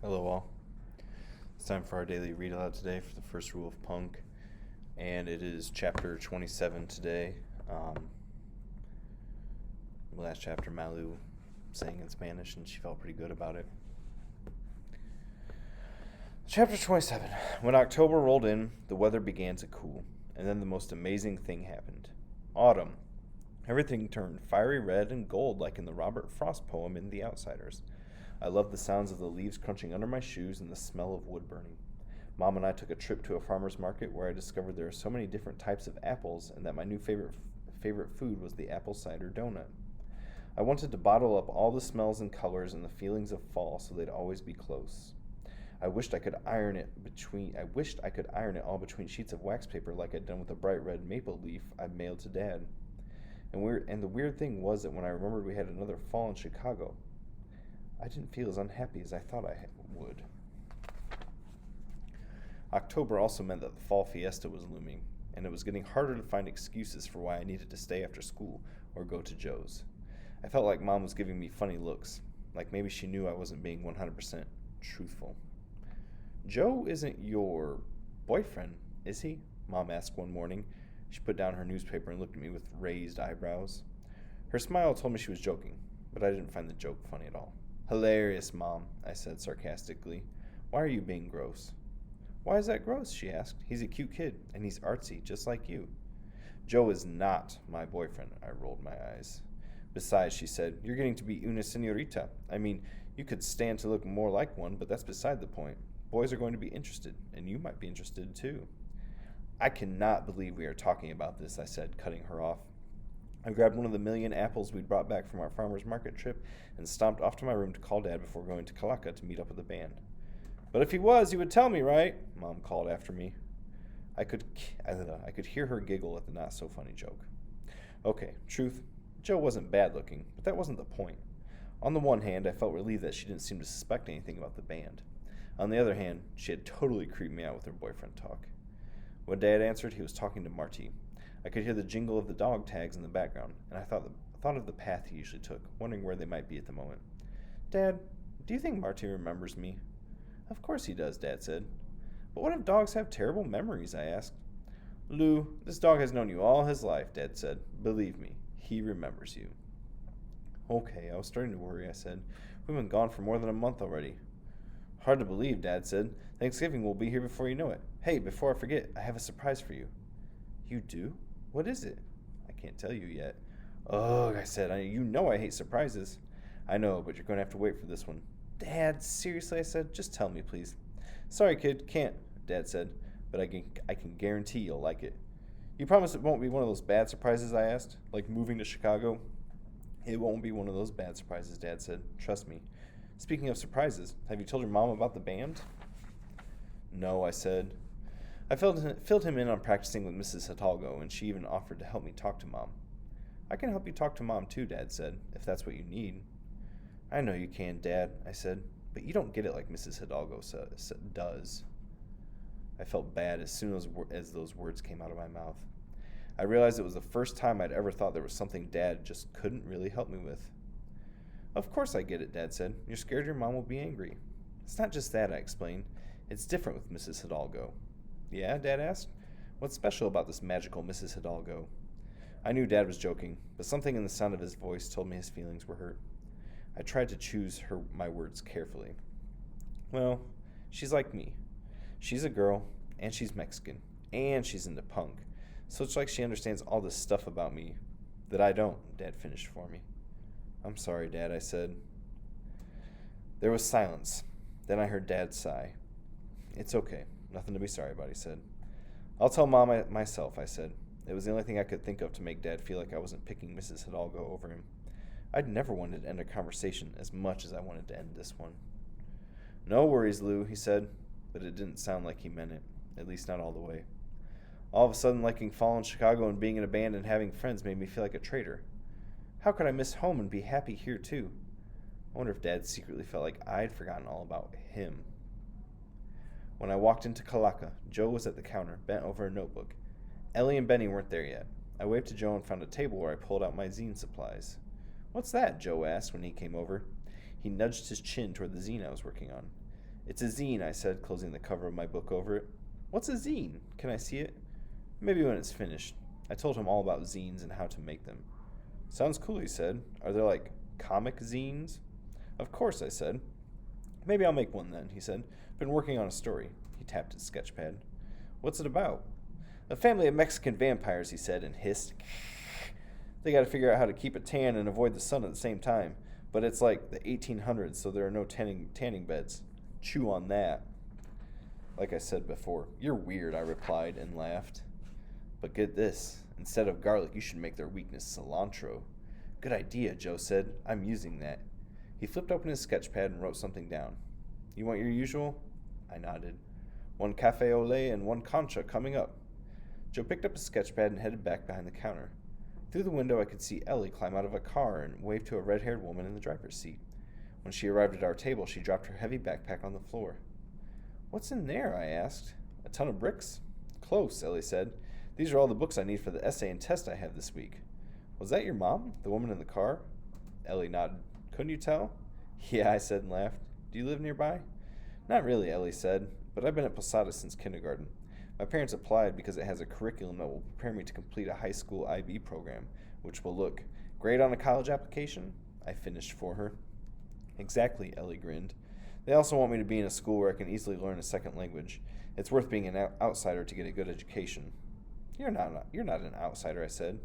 Hello, all. It's time for our daily read aloud today for the first rule of punk, and it is chapter 27 today. Last chapter, Malu sang in Spanish, and she felt pretty good about it. Chapter 27. When October rolled in, the weather began to cool, and then the most amazing thing happened. Autumn. Everything turned fiery red and gold like in the Robert Frost poem in The Outsiders. I loved the sounds of the leaves crunching under my shoes and the smell of wood burning. Mom and I took a trip to a farmer's market where I discovered there are so many different types of apples and that my new favorite food was the apple cider donut. I wanted to bottle up all the smells and colors and the feelings of fall so they'd always be close. I wished I could iron it all between sheets of wax paper like I'd done with a bright red maple leaf I mailed to Dad. And the weird thing was that when I remembered we had another fall in Chicago, I didn't feel as unhappy as I thought I would. October also meant that the fall fiesta was looming, and it was getting harder to find excuses for why I needed to stay after school or go to Joe's. I felt like Mom was giving me funny looks, like maybe she knew I wasn't being 100% truthful. Joe isn't your boyfriend, is he? Mom asked one morning. She put down her newspaper and looked at me with raised eyebrows. Her smile told me she was joking, but I didn't find the joke funny at all. Hilarious, Mom, I said sarcastically. Why are you being gross? Why is that gross? She asked. He's a cute kid, and he's artsy, just like you. Joe is not my boyfriend, I rolled my eyes. Besides, she said, you're getting to be una senorita. I mean, you could stand to look more like one, but that's beside the point. Boys are going to be interested, and you might be interested too. I cannot believe we are talking about this, I said, cutting her off. I grabbed one of the million apples we'd brought back from our farmer's market trip and stomped off to my room to call Dad before going to Kalaka to meet up with the band. But if he was, he would tell me, right? Mom called after me. I could hear her giggle at the not-so-funny joke. Okay, truth, Joe wasn't bad-looking, but that wasn't the point. On the one hand, I felt relieved that she didn't seem to suspect anything about the band. On the other hand, she had totally creeped me out with her boyfriend talk. When Dad answered, he was talking to Marty. I could hear the jingle of the dog tags in the background, and I thought of the path he usually took, wondering where they might be at the moment. Dad, do you think Marty remembers me? Of course he does, Dad said. But what if dogs have terrible memories, I asked. Lou, this dog has known you all his life, Dad said. Believe me, he remembers you. Okay, I was starting to worry, I said. We've been gone for more than a month already. Hard to believe, Dad said. Thanksgiving will be here before you know it. Hey, before I forget, I have a surprise for you. You do? What is it? I can't tell you yet. Ugh, I said. You know I hate surprises. I know, but you're going to have to wait for this one. Dad, seriously, I said. Just tell me, please. Sorry, kid, can't, Dad said, but I can guarantee you'll like it. You promise it won't be one of those bad surprises, I asked? Like moving to Chicago? It won't be one of those bad surprises, Dad said. Trust me. Speaking of surprises, have you told your mom about the band? No, I said. I filled him in on practicing with Mrs. Hidalgo, and she even offered to help me talk to Mom. I can help you talk to Mom too, Dad said, if that's what you need. I know you can, Dad, I said, but you don't get it like Mrs. Hidalgo does. I felt bad as soon as those words came out of my mouth. I realized it was the first time I'd ever thought there was something Dad just couldn't really help me with. Of course I get it, Dad said. You're scared your mom will be angry. It's not just that, I explained. It's different with Mrs. Hidalgo. Yeah, Dad asked. What's special about this magical Mrs. Hidalgo? I knew Dad was joking, but something in the sound of his voice told me his feelings were hurt. I tried to choose my words carefully. Well, she's like me. She's a girl, and she's Mexican, and she's into punk. So it's like she understands all this stuff about me that I don't, Dad finished for me. I'm sorry, Dad, I said. There was silence. Then I heard Dad sigh. It's okay. Nothing to be sorry about, he said. I'll tell Mom myself, I said. It was the only thing I could think of to make Dad feel like I wasn't picking Mrs. Hidalgo over him. I'd never wanted to end a conversation as much as I wanted to end this one. No worries, Lou, he said, but it didn't sound like he meant it, at least not all the way. All of a sudden, liking fall in Chicago and being in a band and having friends made me feel like a traitor. How could I miss home and be happy here, too? I wonder if Dad secretly felt like I'd forgotten all about him. When I walked into Kalaka, Joe was at the counter, bent over a notebook. Ellie and Benny weren't there yet. I waved to Joe and found a table where I pulled out my zine supplies. What's that? Joe asked when he came over. He nudged his chin toward the zine I was working on. It's a zine, I said, closing the cover of my book over it. What's a zine? Can I see it? Maybe when it's finished. I told him all about zines and how to make them. Sounds cool, he said. Are there like comic zines? Of course, I said. Maybe I'll make one then, he said. Been working on a story. He tapped his sketch pad. What's it about? A family of Mexican vampires, he said, and hissed. They gotta figure out how to keep a tan and avoid the sun at the same time. But it's like the 1800s, so there are no tanning beds. Chew on that. Like I said before, you're weird, I replied and laughed. But get this. Instead of garlic, you should make their weakness cilantro. Good idea, Joe said. I'm using that. He flipped open his sketch pad and wrote something down. You want your usual? I nodded. 1 cafe au lait and 1 concha coming up. Joe picked up his sketch pad and headed back behind the counter. Through the window, I could see Ellie climb out of a car and wave to a red-haired woman in the driver's seat. When she arrived at our table, she dropped her heavy backpack on the floor. What's in there? I asked. A ton of bricks? Close, Ellie said. These are all the books I need for the essay and test I have this week. Was that your mom, the woman in the car? Ellie nodded. Couldn't you tell? Yeah, I said and laughed. Do you live nearby? Not really, Ellie said, but I've been at Posada since kindergarten. My parents applied because it has a curriculum that will prepare me to complete a high school IB program, which will look great on a college application. I finished for her. Exactly, Ellie grinned. They also want me to be in a school where I can easily learn a second language. It's worth being an outsider to get a good education. You're not an outsider, I said.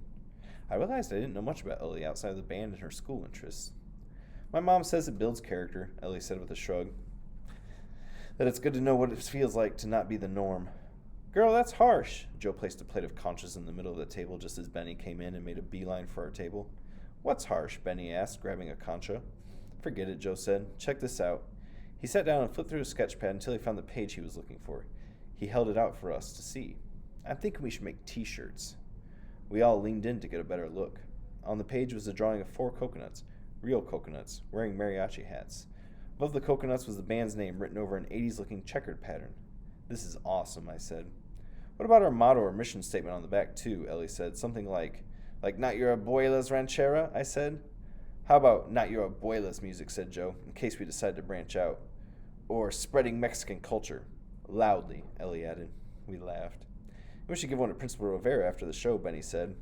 I realized I didn't know much about Ellie outside of the band and her school interests. My mom says it builds character, Ellie said with a shrug. That it's good to know what it feels like to not be the norm. Girl, that's harsh. Joe placed a plate of conchas in the middle of the table just as Benny came in and made a beeline for our table. What's harsh? Benny asked, grabbing a concha. Forget it, Joe said. Check this out. He sat down and flipped through his sketch pad until he found the page he was looking for. He held it out for us to see. I'm thinking we should make t-shirts. We all leaned in to get a better look. On the page was a drawing of 4 coconuts, real coconuts, wearing mariachi hats. Above the coconuts was the band's name written over an 80s-looking checkered pattern. This is awesome, I said. What about our motto or mission statement on the back, too? Ellie said. Something like not your abuela's ranchera, I said. How about not your abuela's music, said Joe, in case we decide to branch out. Or spreading Mexican culture. Loudly, Ellie added. We laughed. We should give one to Principal Rivera after the show, Benny said.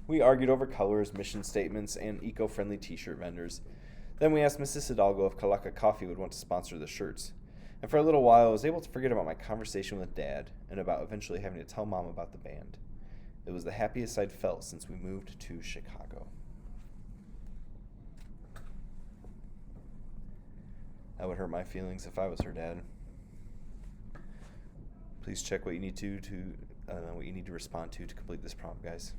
We argued over colors, mission statements, and eco-friendly t-shirt vendors. Then we asked Mrs. Hidalgo if Kalaka Coffee would want to sponsor the shirts. And for a little while, I was able to forget about my conversation with Dad and about eventually having to tell Mom about the band. It was the happiest I'd felt since we moved to Chicago. That would hurt my feelings if I was her dad. Please check what you need to respond to complete this prompt, guys.